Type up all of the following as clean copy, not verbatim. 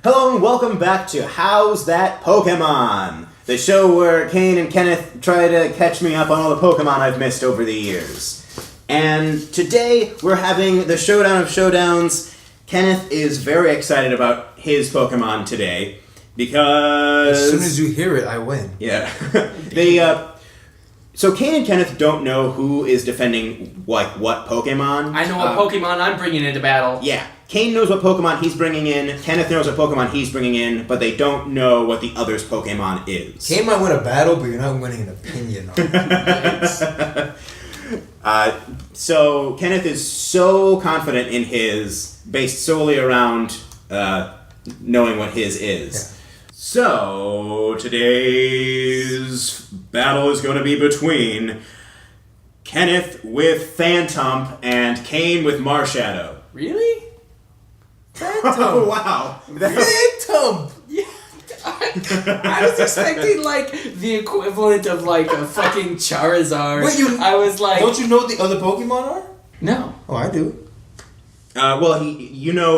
Hello and welcome back to How's That Pokemon? The show where Kane and Kenneth try to catch me up on all the Pokemon I've missed over the years. And today we're having the showdown of showdowns. Kenneth is very excited about his Pokemon today because... As soon as you hear it, I win. Yeah. So Kane and Kenneth don't know who is defending what Pokemon. I know what Pokemon I'm bringing into battle. Yeah. Kane knows what Pokemon he's bringing in, Kenneth knows what Pokemon he's bringing in, but they don't know what the other's Pokemon is. Kane might win a battle, but you're not winning an opinion on it. So Kenneth is so confident in his, based solely around knowing what his is. Yeah. So today's battle is going to be between Kenneth with Phantump and Kane with Marshadow. Really? Phantump! Oh, wow. Phantump! Yeah. I was expecting, like, the equivalent of, like, a fucking Charizard. Wait, I was like... Don't you know what the other Pokemon are? No. Oh, I do. Well,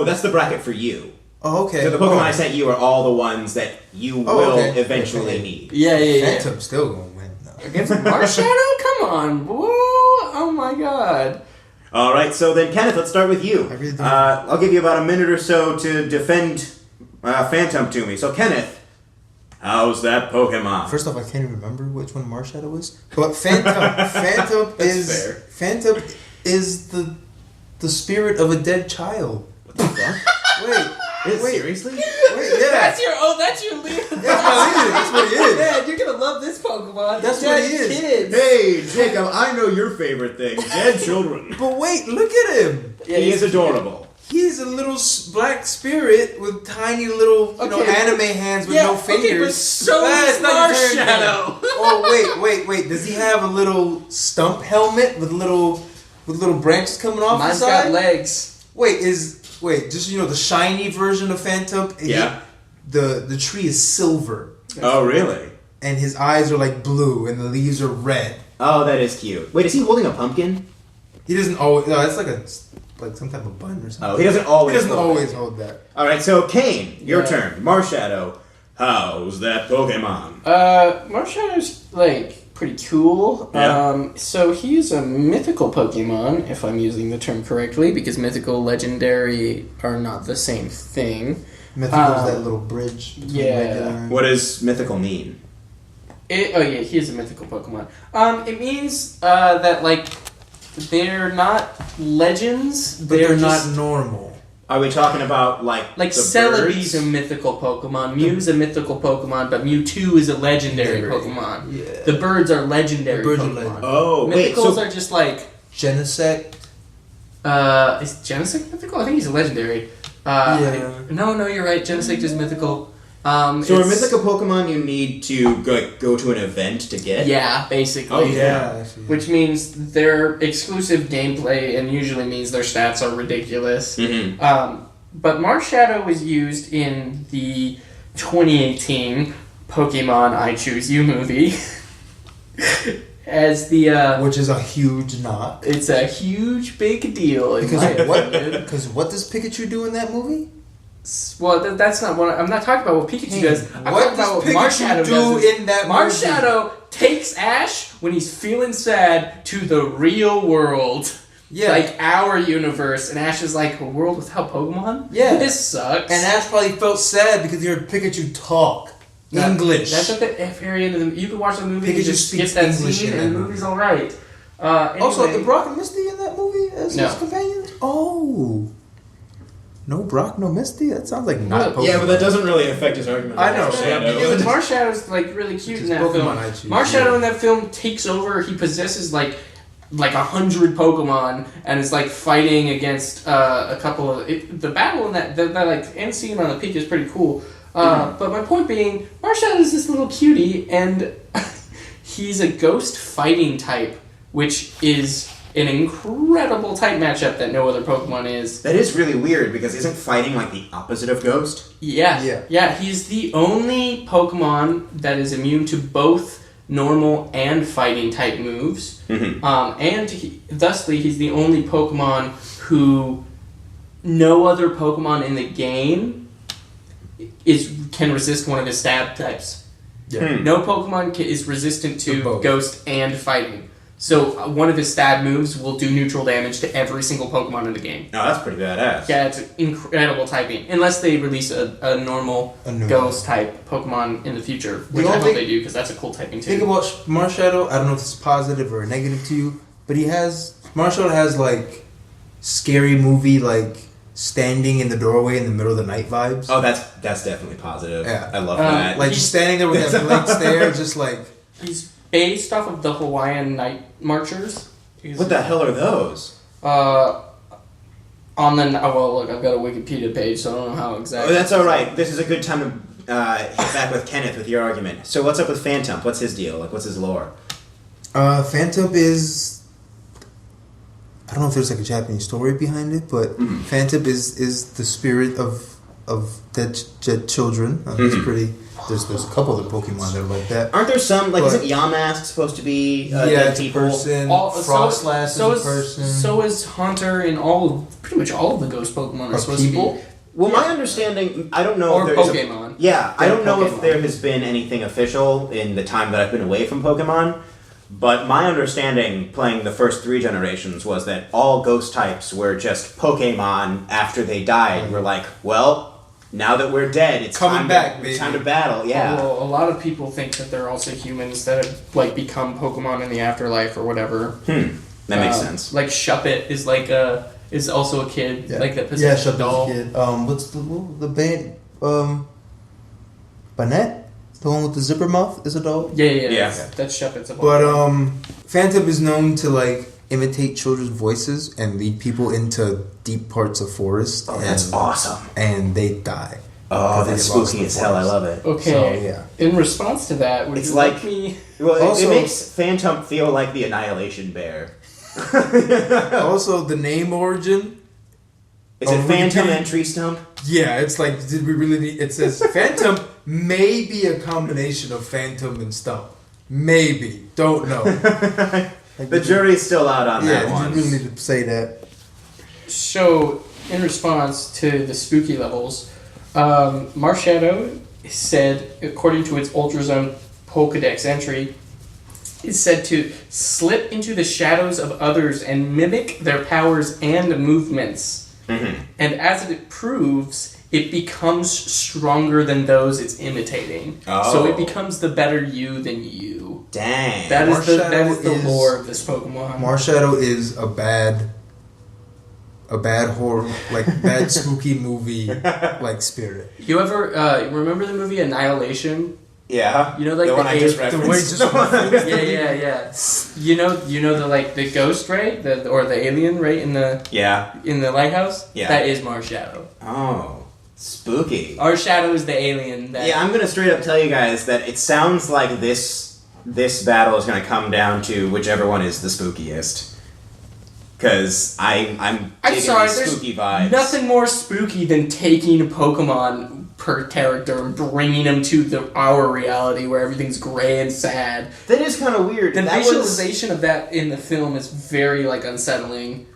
that's the bracket for you. Oh, okay. So the Pokemon I sent you are all the ones that you will eventually need. Yeah. Phantump's still gonna win, though. Against Marshadow? Come on. Whoa. Oh, my God. All right, so then, Kenneth, let's start with you. I really don't I'll give you about a minute or so to defend Phantump to me. So, Kenneth, how's that Pokemon? First off, I can't even remember which one Marshadow is. But Phantump is the spirit of a dead child. What the fuck? Wait, seriously? Wait, yeah. That's your lead. That's my leader. That's what he is. Man, you're gonna love this Pokemon. That's what he is. Kids. Hey, Jacob, I know your favorite thing, dead children. But wait, look at him. Yeah, he is adorable. He's a little black spirit with tiny little, anime hands with no fingers. Okay, but so is Marshadow. Oh, wait. Does he have a little stump helmet with little branches coming off Mine's the side? got legs. Wait, just the shiny version of Phantump. Yeah. The tree is silver. Oh, really? And his eyes are like blue, and the leaves are red. Oh, that is cute. Wait, is he holding a pumpkin? He doesn't always. No, it's like some type of bun or something. Oh, he doesn't always. Hold that. All right, so Kane, your turn. Marshadow, how's that Pokemon? Marshadow's like pretty cool. Yeah. So he's a mythical Pokemon, if I'm using the term correctly, because mythical, legendary are not the same thing. Mythical is that little bridge. Yeah. What does mythical mean? He is a mythical Pokemon. It means that like they're not legends. But they're not normal. Are we talking about like the Celebi's birds? a mythical Pokemon, Mew's a mythical Pokemon, but Mewtwo is a legendary Pokemon. Yeah. The birds are legendary The birds are Pokemon. legendary. Oh, wait. Mythicals So are just like... Genesect. Is Genesect mythical? I think he's a legendary. Yeah. No, you're right. Genesect is mythical. so a mythical Pokemon you need to go to an event to get? Yeah, basically. Oh, yeah. Which means their exclusive gameplay and usually means their stats are ridiculous. Mm-hmm. But Marshadow was used in the 2018 Pokemon I Choose You movie as the... which is a huge knock. It's a huge big deal. Because what does Pikachu do in that movie? Well, that's not what I'm not talking about. What Pikachu does. I'm what talking about what does Marshadow Pikachu does. do in that Marshadow takes Ash when he's feeling sad to the real world. Yeah. Like our universe, and Ash is like, a world without Pokemon? Yeah. This sucks. And Ash probably felt sad because he heard Pikachu talk English. That's at the very end of the... You can watch the movie Pikachu and just skip speaks that English scene, in and that the movie. movie's alright. Also, Anyway, the Brock and Misty in that movie as his companions? Oh. No Brock, no Misty? That sounds like not Pokemon. Yeah, but that doesn't really affect his argument. I know. Yeah, Marshadow's like really cute in that film. Marshadow in that film takes over. He possesses like 100 Pokemon and is like fighting against a couple of the battle in that like end scene on the peak is pretty cool. But my point being, Marshadow is this little cutie and he's a ghost fighting type, which is an incredible type matchup that no other Pokemon is. That is really weird because isn't fighting like the opposite of Ghost? Yeah. He's the only Pokemon that is immune to both normal and fighting type moves. Mm-hmm. Thusly, he's the only Pokemon who no other Pokemon in the game can resist one of his stab types. Yeah. No Pokemon is resistant to Ghost and Fighting. So one of his stab moves will do neutral damage to every single Pokemon in the game. Oh, that's pretty badass. Yeah, it's incredible typing. Unless they release a normal Ghost type Pokemon in the future, which I hope they do, because that's a cool typing too. Think about Marshadow. I don't know if it's positive or negative to you, but Marshadow has like scary movie like standing in the doorway in the middle of the night vibes. Oh, that's definitely positive. Yeah, I love that. Like just standing there with that blank stare, just like he's based off of the Hawaiian Night Marchers. What the hell are those? Look, I've got a Wikipedia page, so I don't know how exactly. Oh, that's all right. This is a good time to hit back with Kenneth with your argument. So, what's up with Phantump? What's his deal? Like, what's his lore? Phantump is. I don't know if there's like a Japanese story behind it, but Phantump is the spirit of dead children. It's pretty. There's a couple of Pokemon that are like that. Aren't there some isn't Yamask supposed to be dead people? Person. Frostlass is a person. So is Haunter and pretty much all of the ghost Pokemon are supposed people? to be. Well, my understanding, I don't know or if there's Pokemon. I don't know if there has been anything official in the time that I've been away from Pokemon, but my understanding playing the first 3 generations was that all ghost types were just Pokemon after they died. We're like, well, now that we're dead, it's coming back, it's time to battle. Yeah. Well, a lot of people think that they're also humans that have become Pokemon in the afterlife or whatever. That makes sense. Like Shuppet is is also a kid that possesses Shuppet's a kid. What's the band? Banette? The one with the zipper mouth is a dog? Yeah. That's Shuppet's a dog. But Phantump is known to imitate children's voices and lead people into deep parts of forest. Oh, that's awesome. And they die. Oh, that's spooky as hell. I love it. Okay. So, in response to that, would it's you like like me... Well, it makes Phantump feel like the Annihilation Bear. Also, the name origin... Is it Phantom and Tree Stump? Yeah, it's like, did we really need... It says, Phantump may be a combination of Phantom and Stump. Maybe. Don't know. The jury's still out on that one. Yeah, you really need to say that. So, in response to the spooky levels, Marshadow said, according to its Ultrazone Pokedex entry, is said to slip into the shadows of others and mimic their powers and movements. Mm-hmm. And as it proves, it becomes stronger than those it's imitating. Oh. So it becomes the better you than you. Dang. That is the lore of this Pokemon. Marshadow is a bad horror, bad spooky movie, spirit. You ever remember the movie Annihilation? Yeah. You know, the one I just referenced. Yeah. You know the ghost, right? Or the alien, right? In the lighthouse. Yeah. That is Marshadow. Oh. Spooky. Marshadow is the alien. I'm gonna straight up tell you guys that it sounds like this battle is gonna come down to whichever one is the spookiest. Because I'm digging these spooky vibes. Nothing more spooky than taking a Pokemon per character and bringing them to our reality where everything's gray and sad. That is kind of weird. The visualization of that in the film is very unsettling.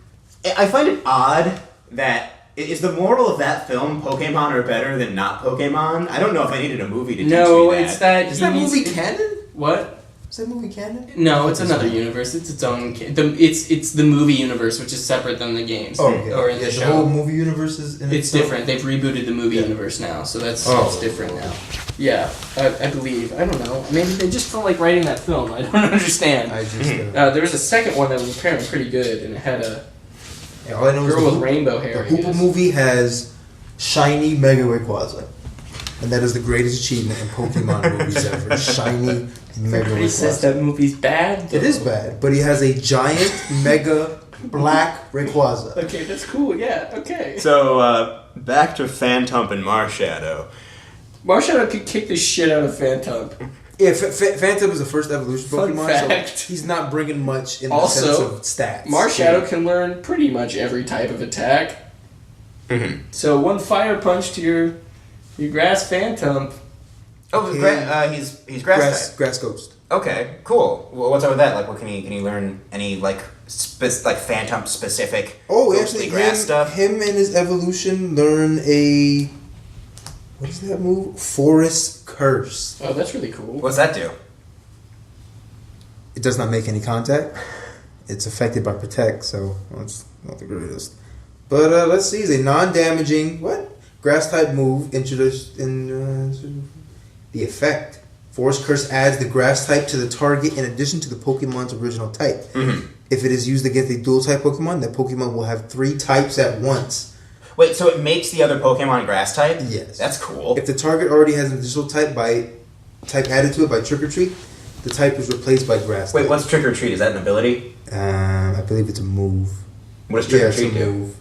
I find it odd that... Is the moral of that film Pokemon are better than not Pokemon? I don't know if I needed a movie to teach me that. No, it's that... Is that movie canon? What? Is that movie canon? No, it's another universe. It's its own... It's the movie universe, which is separate than the games. Oh, okay. Or in the show. The whole movie universe is in It's different. They've rebooted the movie universe now, so that's different now. Yeah, I believe. I don't know. Maybe they just felt like writing that film. I don't understand. There was a second one that was apparently pretty good, and it had a... all I know girl with rainbow hair. The Hoopa movie has shiny Mega Rayquaza. And that is the greatest achievement in Pokemon movies ever. Shiny Mega Rayquaza. Says that movie's bad? Though. It is bad, but he has a giant Mega Black Rayquaza. Okay, that's cool, yeah, okay. So, back to Phantump and Marshadow. Marshadow could kick the shit out of Phantump. Yeah, Phantump is the first evolution Fun Pokemon, fact. so he's not bringing much in the sense of stats. Marshadow can learn pretty much every type of attack. Mm-hmm. So one fire punch to your grass Phantump. Oh, he's grass type. Grass ghost. Okay, cool. Well, what's up with that? Like, what can he learn? Any Phantump specific? Oh, actually, grass stuff. Him and his evolution learn a What is that move? Forest Curse. Oh, that's really cool. What's that do? It does not make any contact. It's affected by Protect, so it's not the greatest. But let's see. It's a non-damaging, grass-type move introduced in the effect. Forest Curse adds the grass type to the target in addition to the Pokemon's original type. Mm-hmm. If it is used against a dual-type Pokemon, that Pokemon will have 3 types at once. Wait, so it makes the other Pokemon grass type? Yes. That's cool. If the target already has an additional type added to it by Trick or Treat, the type is replaced by grass. Wait, what's Trick or Treat? Is that an ability? I believe it's a move. What does Trick or Treat do? Move.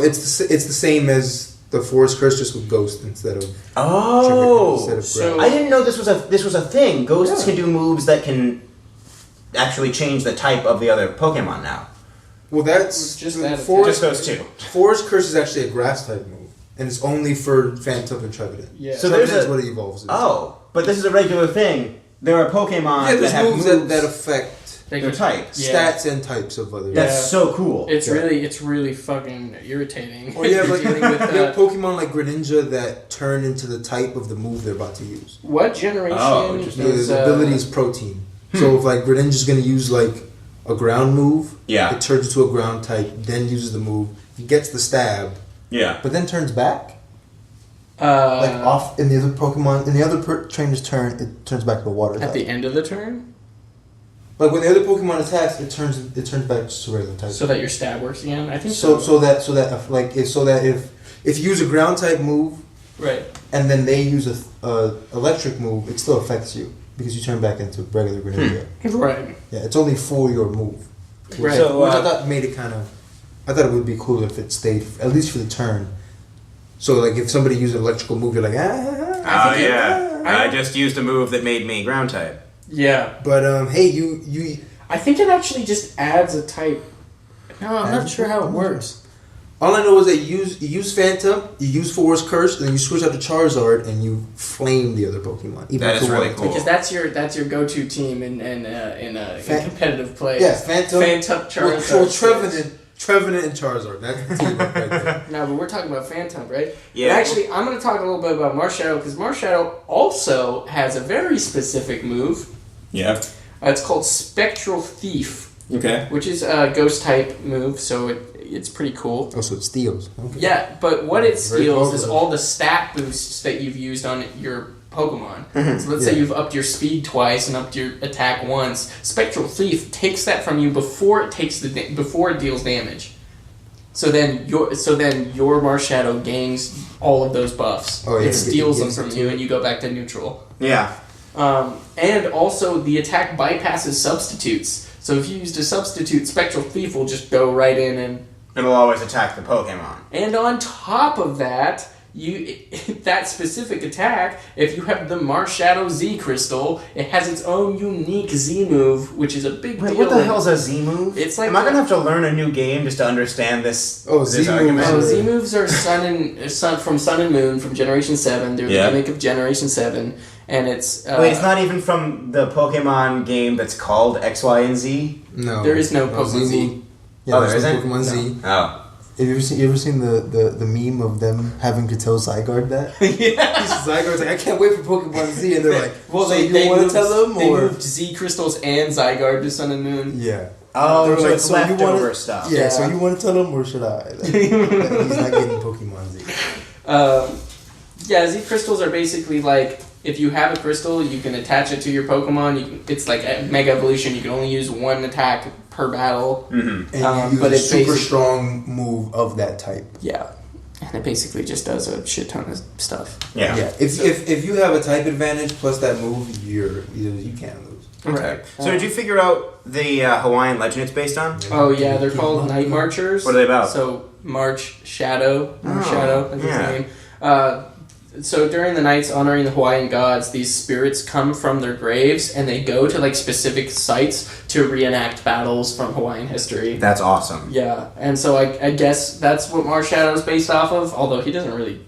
It's the same as the Forest Curse, just with Ghost instead of. Oh, instead of so I didn't know this was a thing. Ghosts can do moves that can actually change the type of the other Pokemon now. Well, that's just that. Just those 2. Forest Curse is actually a grass type move, and it's only for Phantump and Trevenant. Yeah. So that's what it evolves into. Oh, but this is a regular thing. There are Pokemon that have moves that affect their types, stats and types of other. That's so cool. It's really fucking irritating. Or you have Pokemon like Greninja that turn into the type of the move they're about to use. What generation is the ability is Protein. So if like Greninja's gonna use like a ground move, it turns into a ground type, then uses the move. He gets the stab, but then turns back. Like off in the other Pokemon, in the other trainer's turn, it turns back to the water type. At the end of the turn? Like when the other Pokemon attacks, it turns back to regular type. So that your stab works again? I think so. So that if you use a ground type move, right, and then they use a electric move, it still affects you because you turn back into regular Greninja. Right. Yeah, it's only for your move. Right. So which I thought made it kind of. I thought it would be cool if it stayed at least for the turn. So like if somebody used an electrical move, you're like I just used a move that made me ground type. Yeah. But hey, you. I think it actually just adds a type. No, I'm not sure how it works. All I know is that you use Phantump, you use Forest Curse, and then you switch out to Charizard, and you flame the other Pokemon. That is really cool. Because that's your go-to team in competitive play. Yeah, Phantump, Charizard. Trevenant and Charizard. That's the team right there. No, but we're talking about Phantump, right? Yeah. But actually, I'm going to talk a little bit about Marshadow, because Marshadow also has a very specific move. Yeah. It's called Spectral Thief. Okay. Which is a ghost-type move, so it's pretty cool. Oh, so it steals. Okay. Yeah, but what it steals is all the stat boosts that you've used on your Pokemon. Mm-hmm. So let's say you've upped your speed twice and upped your attack once. Spectral Thief takes that from you before it deals damage. So then your Marshadow gains all of those buffs. Oh, yeah, it steals them from you, and you go back to neutral. Yeah. And also the attack bypasses substitutes. So if you used a substitute, Spectral Thief will just go right in and it'll always attack the Pokemon. And on top of that, that specific attack, if you have the Marshadow Z Crystal, it has its own unique Z move, which is a big deal. What the hell's a Z move? It's like am I gonna have to learn a new game just to understand this? Z argument? moves. Z moves are from Sun and Moon from Generation 7. They're the gimmick of Generation 7, and it's wait, it's not even from the Pokemon game that's called X, Y, and Z. No, there is no Pokemon Z. Yeah, there isn't? Pokemon Z. Oh. Have you ever seen the meme of them having to tell Zygarde that? Yeah. Zygarde's like, I can't wait for Pokemon Z, and they're like, well, so they want to tell them, they or moved Z Crystals and Zygarde to Sun and Moon. Yeah. Oh, so like, it's leftover stuff. Yeah, so you want to tell them, or should I? Like, he's not getting Pokemon Z. Yeah, Z Crystals are basically like, if you have a crystal, you can attach it to your Pokemon. It's like a Mega Evolution. You can only use one attack per battle. Mm-hmm. And you use a super strong move of that type. Yeah. And it basically just does a shit ton of stuff. Yeah. If you have a type advantage plus that move, you can't lose. Okay. So did you figure out the Hawaiian legend it's based on? Oh yeah, they're called Night Marchers. What are they about? So Marshadow, that's his name. So during the nights honoring the Hawaiian gods, these spirits come from their graves and they go to like specific sites to reenact battles from Hawaiian history. That's awesome. Yeah, and so I guess that's what Marshadow is based off of, although he doesn't really...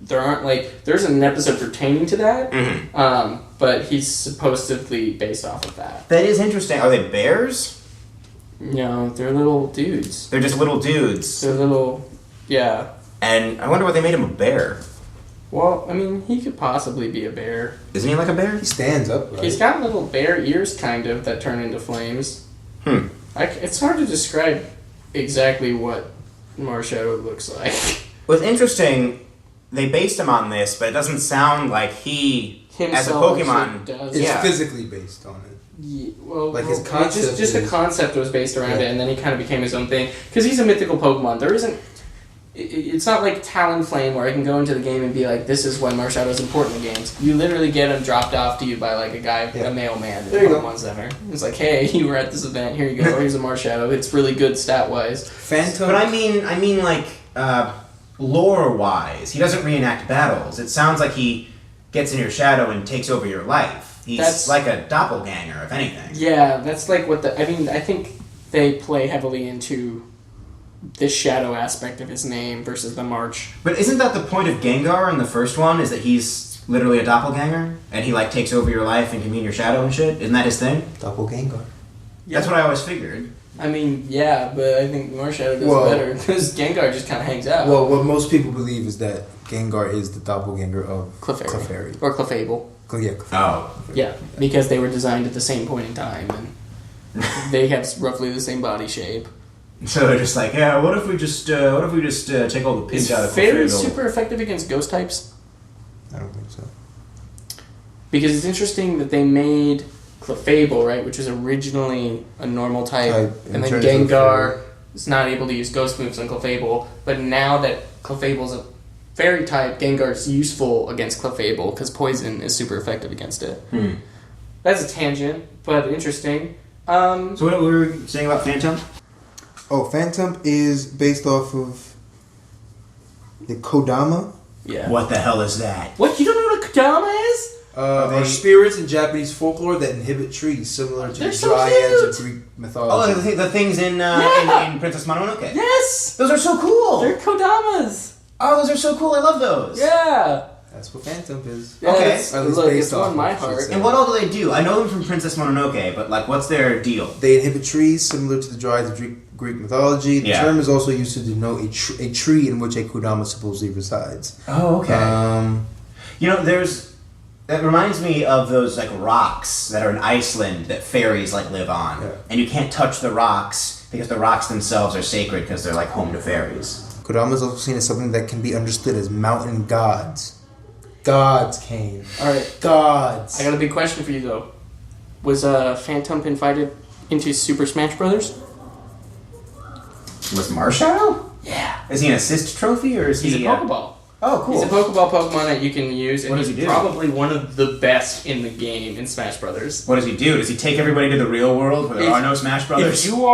There's an episode pertaining to that, but he's supposedly based off of that. That is interesting. Are they bears? No, they're little dudes. They're just little dudes. They're little... Yeah. And I wonder why they made him a bear. Well, I mean, he could possibly be a bear. Isn't he like a bear? He stands up, right? He's got little bear ears, kind of, that turn into flames. It's hard to describe exactly what Marshadow looks like. What's interesting, they based him on this, but it doesn't sound like he, as a Pokemon, does. It's physically based on it. Yeah, well, like his concept just a concept was based around it, and then he kind of became his own thing. Because he's a mythical Pokemon. There isn't... It's not like Talonflame where I can go into the game and be like, this is why Marshadow's important in games. You literally get him dropped off to you by like a guy, a mailman in the Pokemon Center. It's like, hey, you were at this event, here you go, here's a Marshadow. It's really good stat-wise. Phantump. But I mean like, lore-wise, he doesn't reenact battles. It sounds like he gets in your shadow and takes over your life. He's like a doppelganger, if anything. Yeah, that's like what I think they play heavily into this shadow aspect of his name versus the March. But isn't that the point of Gengar in the first one, is that he's literally a doppelganger? And he, like, takes over your life and can be in your shadow and shit? Isn't that his thing? Doppelganger. Yeah. That's what I always figured. I mean, yeah, but I think Marshadow does better, because Gengar just kind of hangs out. Well, what most people believe is that Gengar is the doppelganger of Clefairy. Or Clefable. Yeah, Clefable. Oh. Yeah, because they were designed at the same point in time, and they have roughly the same body shape. So they're just like, yeah, what if we just take all the pinch out of Fairy Clefairy? super effective against ghost types? I don't think so. Because it's interesting that they made Clefable, right, which was originally a normal type and then Gengar is not able to use ghost moves on Clefable, but now that Clefable's a fairy type, Gengar's useful against Clefable because poison is super effective against it. That's a tangent, but interesting. So what were we saying about Phantump? Oh, Phantump is based off of the Kodama. Yeah. What the hell is that? What? You don't know what a Kodama is? Are spirits in Japanese folklore that inhibit trees, similar to the so dryads cute. of Greek mythology. Oh, the things in Princess Mononoke. Yes! Those are so cool! They're Kodamas! Oh, those are so cool. I love those. Yeah! That's what Phantump is. Yeah, Okay. It's on my heart. And what all do they do? I know them from Princess Mononoke, but like, what's their deal? They inhibit trees, similar to the dryads of Greek mythology. The term is also used to denote a tree in which a Kodama supposedly resides. Oh, okay. That reminds me of those like rocks that are in Iceland that fairies like live on, and you can't touch the rocks because the rocks themselves are sacred because they're like home to fairies. Kodama is also seen as something that can be understood as mountain gods. Gods, Kane. Alright. Gods. I got a big question for you, though. Was Phantump invited into Super Smash Brothers? Was Marshadow? Yeah. Is he an assist trophy or is He's he a Pokeball. Oh, cool. He's a Pokeball Pokemon that you can use, and What does he's he do? probably one of the best in the game in Smash Brothers. What does he do? Does he take everybody to the real world where there are no Smash Brothers? If you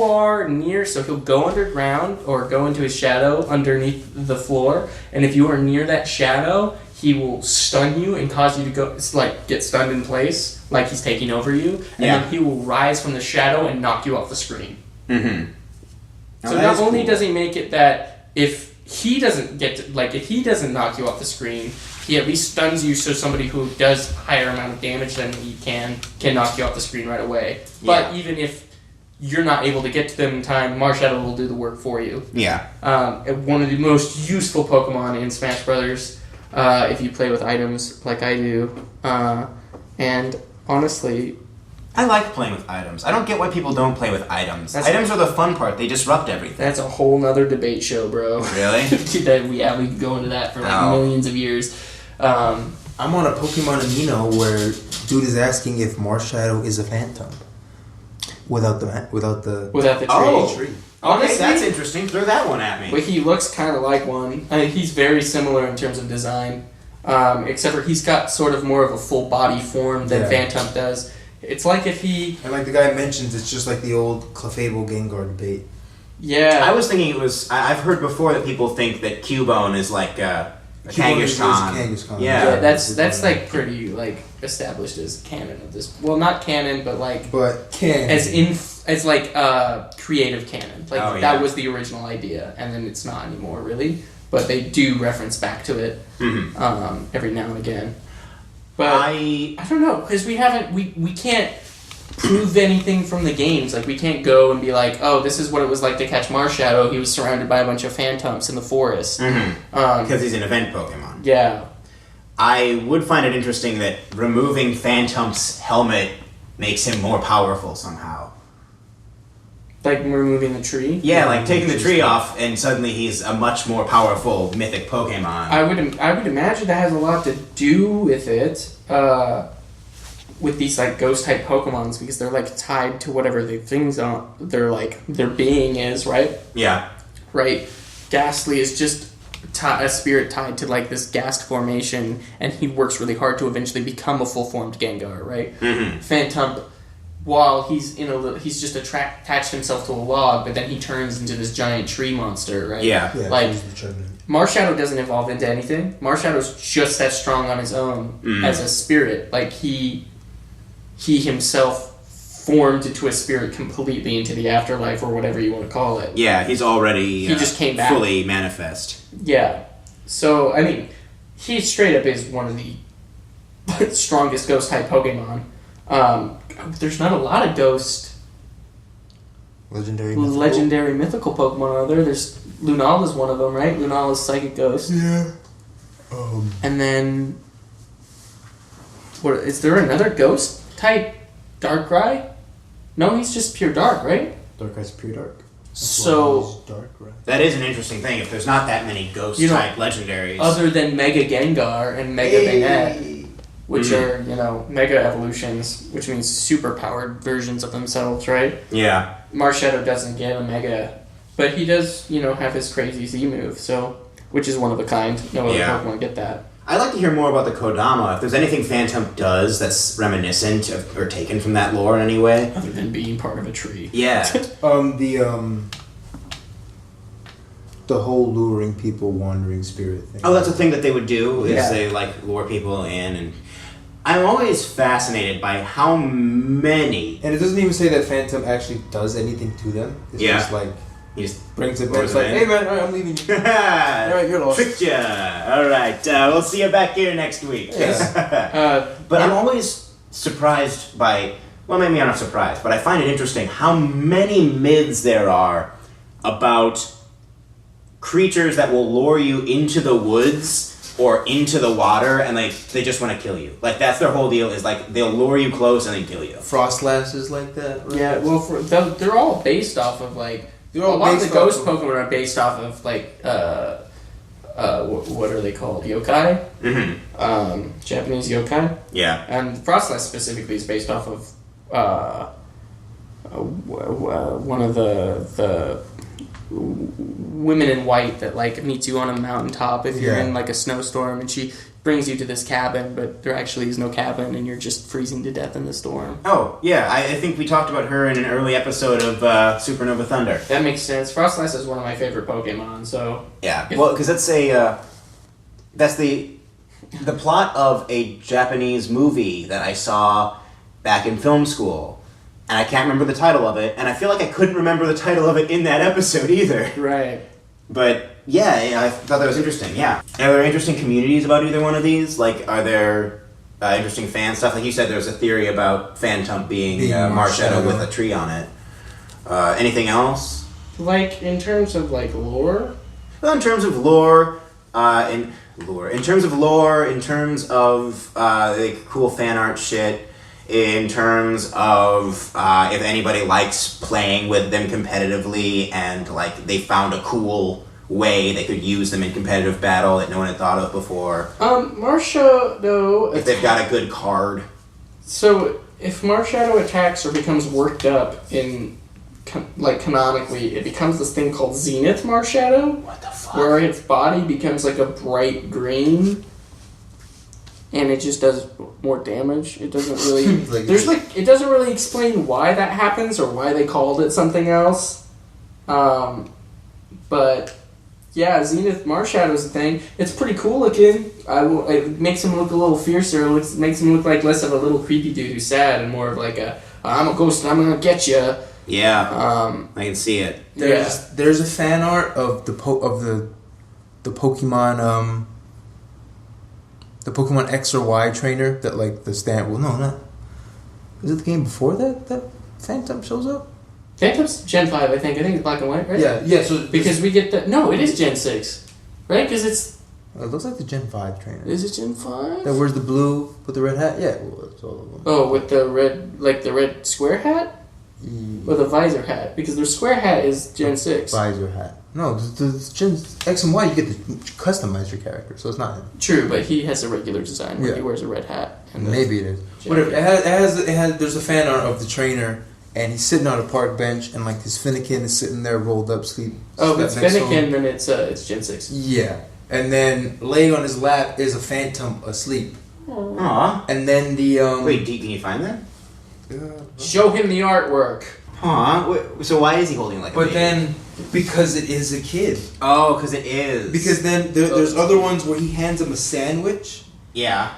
are near, so he'll go underground or go into his shadow underneath the floor, and if you are near that shadow, he will stun you and cause you to go, it's like get stunned in place, like he's taking over you, and then he will rise from the shadow and knock you off the screen. Mm-hmm. So not only does he make it that if he doesn't if he doesn't knock you off the screen, he at least stuns you so somebody who does higher amount of damage than he can knock you off the screen right away. But even if you're not able to get to them in time, Marshadow will do the work for you. Yeah. One of the most useful Pokemon in Smash Brothers, if you play with items like I do. And honestly, I like playing with items. I don't get why people don't play with items. Items are the fun part. They disrupt everything. that's a whole nother debate show, bro. Really? We could go into that for like millions of years. I'm on a Pokemon Amino where dude is asking if Marshadow is a Phantump without the tree. Oh. Honestly, Okay, that's interesting. Throw that one at me. But he looks kind of like one. I mean, he's very similar in terms of design, except for he's got sort of more of a full body form than Phantump does. It's like if he... And like the guy mentions, it's just like the old Clefable Gengar debate. Yeah. I was thinking it was... I've heard before that people think that Cubone is like a Kangaskhan. Yeah, that's like pretty like established as canon of this. Well, not canon, but like... But canon. As like creative canon. Like that was the original idea, and then it's not anymore, really. But they do reference back to it every now and again. But I don't know, because we can't prove anything from the games. Like, we can't go and be like, oh, this is what it was like to catch Marshadow. He was surrounded by a bunch of Phantumps in the forest. Because he's an event Pokemon. Yeah. I would find it interesting that removing Phantump's helmet makes him more powerful somehow. Like removing the tree? Yeah, like taking the tree off and suddenly he's a much more powerful mythic Pokemon. I would imagine that has a lot to do with it, with these like ghost type Pokemons, because they're like tied to whatever the things on their being is, right? Yeah. Right. Ghastly is just a spirit tied to like this ghast formation, and he works really hard to eventually become a full formed Gengar, right? Phantump, while he's he's just attached himself to a log, but then he turns into this giant tree monster, right? Yeah. Like, Marshadow doesn't evolve into anything. Marshadow's just that strong on his own as a spirit. Like, he himself formed into a spirit completely into the afterlife, or whatever you want to call it. Yeah, he's already he just came back. Fully manifest. Yeah. So, I mean, he straight up is one of the strongest ghost type Pokemon. There's not a lot of ghost legendary mythical Pokemon, are there? There's Lunala is one of them, right? Lunala's psychic ghost. Yeah. And then, what is there another ghost type Darkrai? No, he's just pure dark, right? Darkrai's pure dark. So dark, right? That is an interesting thing. If there's not that many ghost type legendaries, other than Mega Gengar and Mega Banette, which are, mega evolutions, which means super powered versions of themselves, right? Yeah. Marshadow doesn't get a Mega, but he does, have his crazy Z move, which is one of a kind. No other Pokemon get that. I'd like to hear more about the Kodama. If there's anything Phantump does that's reminiscent of, or taken from that lore in any way. Other than being part of a tree. Yeah. The whole luring people, wandering spirit thing. Oh, that's a thing that they would do, is they, lure people in, and I'm always fascinated by how many... And it doesn't even say that Phantump actually does anything to them. It's just like... He just brings it back. It's like, hey man, alright, I'm leaving you. Alright, you're lost. Tricked ya. Alright, we'll see you back here next week. Yeah. But I'm always surprised by... Well, maybe I'm not surprised, but I find it interesting how many myths there are about creatures that will lure you into the woods or into the water, and they just want to kill you. Like, that's their whole deal, is they'll lure you close and then kill you. Frostlass is like that, right? Yeah, well, they're all based off of a lot of the ghost Pokemon are based off of what are they called? Yokai? Mm-hmm. Japanese yokai? Yeah. And Frostlass specifically is based off of one of the women in white that meets you on a mountaintop if you're in a snowstorm, and she brings you to this cabin, but there actually is no cabin and you're just freezing to death in the storm. Oh, yeah, I think we talked about her in an early episode of Supernova Thunder. That makes sense. Frostlass is one of my favorite Pokemon, so... Yeah, well, because that's the plot of a Japanese movie that I saw back in film school. And I can't remember the title of it, and I feel like I couldn't remember the title of it in that episode either. Right. But, yeah, I thought that was interesting, yeah. Are there interesting communities about either one of these? Are there interesting fan stuff? Like you said, there's a theory about Phantump being Marshadow with a tree on it. Anything else? In terms of, lore? Well, in terms of lore, in terms of cool fan art shit, in terms of if anybody likes playing with them competitively and they found a cool way they could use them in competitive battle that no one had thought of before. Marshadow... If they've got a good card. So, if Marshadow attacks or becomes worked up in, canonically, it becomes this thing called Zenith Marshadow. What the fuck? Where its body becomes a bright green, and it just does more damage. It doesn't really... it doesn't really explain why that happens or why they called it something else. But... Yeah, Zenith Marshadow's a thing. It's pretty cool looking. It makes him look a little fiercer. It makes him look like less of a little creepy dude who's sad and more of I'm a ghost and I'm gonna get you. Yeah, I can see it. There's a fan art of the Pokemon the Pokemon X or Y trainer that the stand. Well, no, not. Is it the game before that Phantump shows up? Phantump's Gen 5, I think. I think it's black and white, right? Yeah. So because we get the... No, it is Gen 6. Right? Because it's... It looks like the Gen 5 trainer. Is it Gen 5? That wears the blue with the red hat? Yeah, well, it's all of them. Oh, with the red... Like the red square hat? Or the visor hat? Because the square hat is Gen 6. Visor hat. No, the Gen X and Y, you get to customize your character, so it's not him. True, but he has a regular design where he wears a red hat. And maybe it is. Whatever. It has. There's a fan art of the trainer, and he's sitting on a park bench, and like his Finnegan is sitting there rolled up, sleep. Oh, if it's Finnegan, then it's Gen 6. Yeah. And then laying on his lap is a Phantump asleep. Aww. And then the Wait, can you find that? Show him the artwork. Aww. So why is he holding it like a baby? But then, because it is a kid. Oh, because it is. Because then there's other ones where he hands him a sandwich. Yeah.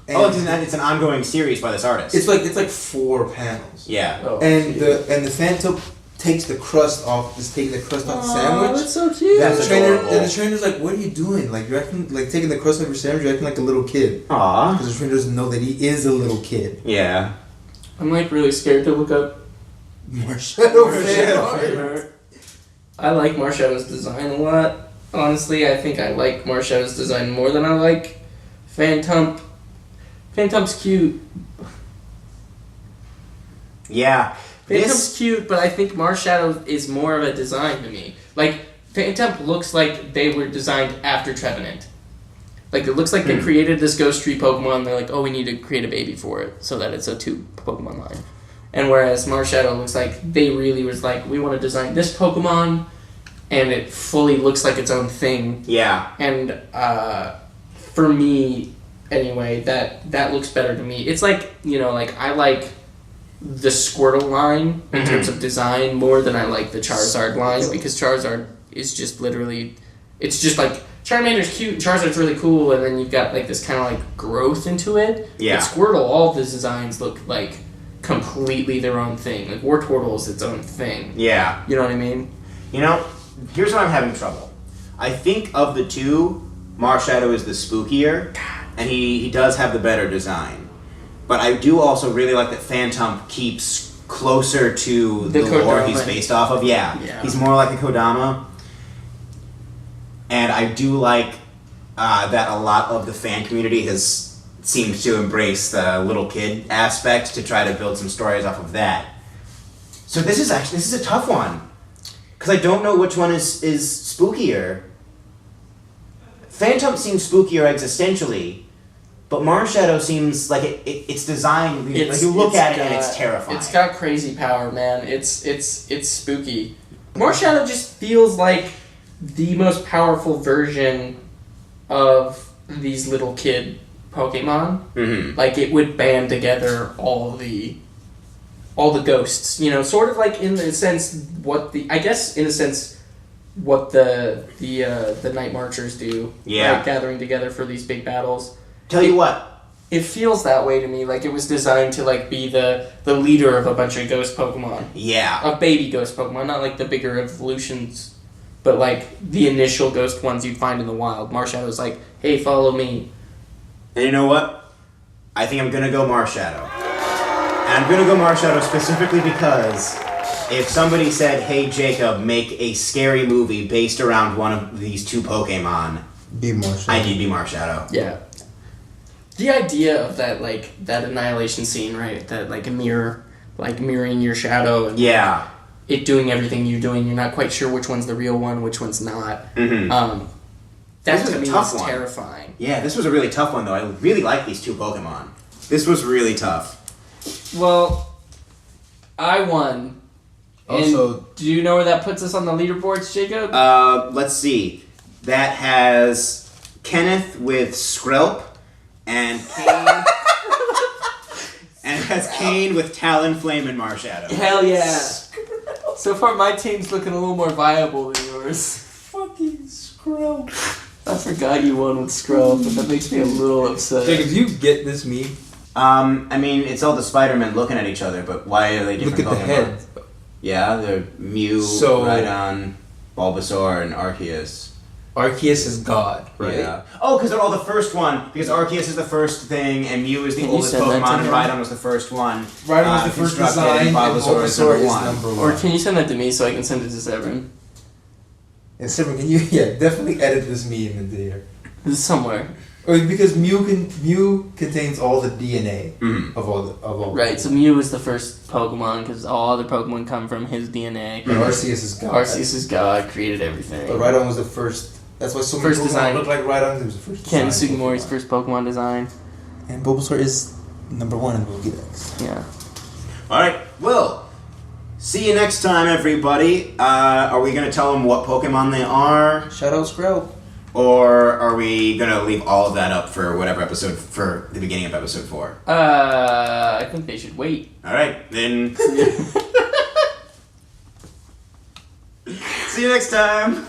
It's an ongoing series by this artist. It's like 4 panels. Yeah. Oh, and the Phantump takes the crust off. Is taking the crust off the sandwich. That's so cute. That's the trainer's like, "What are you doing? Like you're acting like taking the crust off your sandwich. You're acting like a little kid." Aww. Because the trainer doesn't know that he is a little kid. Yeah. I'm like really scared to look up Marshadow. I like Marshadow's design a lot. Honestly, I think I like Marshadow's design more than I like Phantump. Phantump's cute. Yeah. Phantump's cute, but I think Marshadow is more of a design to me. Like, Phantump looks like they were designed after Trevenant. Like, it looks like they created this Ghost Tree Pokemon, they're like, oh, we need to create a baby for it, so that it's a 2 Pokemon line. And whereas Marshadow looks like they really was like, we want to design this Pokemon, and it fully looks like its own thing. Yeah. And for me, anyway, that looks better to me. It's like, like I like the Squirtle line in terms of design more than I like the Charizard line, because Charizard is just literally, it's just like, Charmander's cute and Charizard's really cool, and then you've got like this kind of like growth into it. Yeah. But Squirtle, all of the designs look like completely their own thing. Like Wartortle is its own thing. Yeah. You know what I mean? Here's where I'm having trouble. I think of the two, Marshadow is the spookier, and he does have the better design. But I do also really like that Phantump keeps closer to the lore he's based off of. Yeah. He's more like a Kodama. And I do like that a lot of the fan community has seemed to embrace the little kid aspect to try to build some stories off of that. So this is a tough one. Because I don't know which one is spookier. Phantump seems spookier existentially, but Marshadow seems like it's designed. Like you look at it and it's terrifying. It's got crazy power, man. It's spooky. Marshadow just feels like the most powerful version of these little kid Pokemon. Mm-hmm. Like it would band together all the ghosts, sort of like in the sense what the Night Marchers do. Yeah. Like gathering together for these big battles. Tell you what. It feels that way to me, like it was designed to like be the leader of a bunch of ghost Pokemon. Yeah. Of baby ghost Pokemon, not like the bigger evolutions, but like the initial ghost ones you'd find in the wild. Marshadow's like, hey, follow me. And you know what? I think I'm gonna go Marshadow. And I'm gonna go Marshadow specifically because if somebody said, hey Jacob, make a scary movie based around one of these two Pokemon, be Marshadow. I need to be Marshadow. Yeah. The idea of that, like, that annihilation scene, right? That, like, a mirror, like, mirroring your shadow. And yeah. It doing everything you're doing. You're not quite sure which one's the real one, which one's not. Mm-hmm. That to me is terrifying. Yeah, this was a really tough one, though. I really like these two Pokemon. This was really tough. Well, I won. Also, and do you know where that puts us on the leaderboards, Jacob? Let's see. That has Kenneth with Skrelp and Kane. And it has Kane with Talonflame and Marshadow. Hell yeah. So far, my team's looking a little more viable than yours. Fucking Skrelp. I forgot you won with Skrelp, but that makes me a little upset. Jacob, do you get this meme? I mean, it's all the Spider-Men looking at each other, but why are they different Look at Pokemon? the head. Yeah, they're Mew, Rhydon, Bulbasaur, and Arceus. Arceus is God, right? Yeah. Oh, because they're all the first one. Because Arceus is the first thing, and Mew is the oldest send that Pokemon, to and him? Rhydon was the first one. Rhydon was the first design, and Bulbasaur is number one. Or can you send that to me so I can send it to Severin? And Severin, can you definitely edit this meme into here? It's somewhere. Or because Mew contains all the DNA of all. Right. So Mew is the first Pokemon because all other Pokemon come from his DNA. But Arceus is God. Arceus is God, created everything. But Rhydon was the first. That's why so many First Pokemon design. look like Rhydon. It was the first Ken design. Sugimori's first Pokemon design. And Bulbasaur is number one in the Pokédex. Yeah. All right. Well, see you next time, everybody. Are we gonna tell them what Pokemon they are, Shadow Sprout. or are we gonna leave all of that up for whatever episode for the beginning of episode 4? I think they should wait. All right, then. See you next time.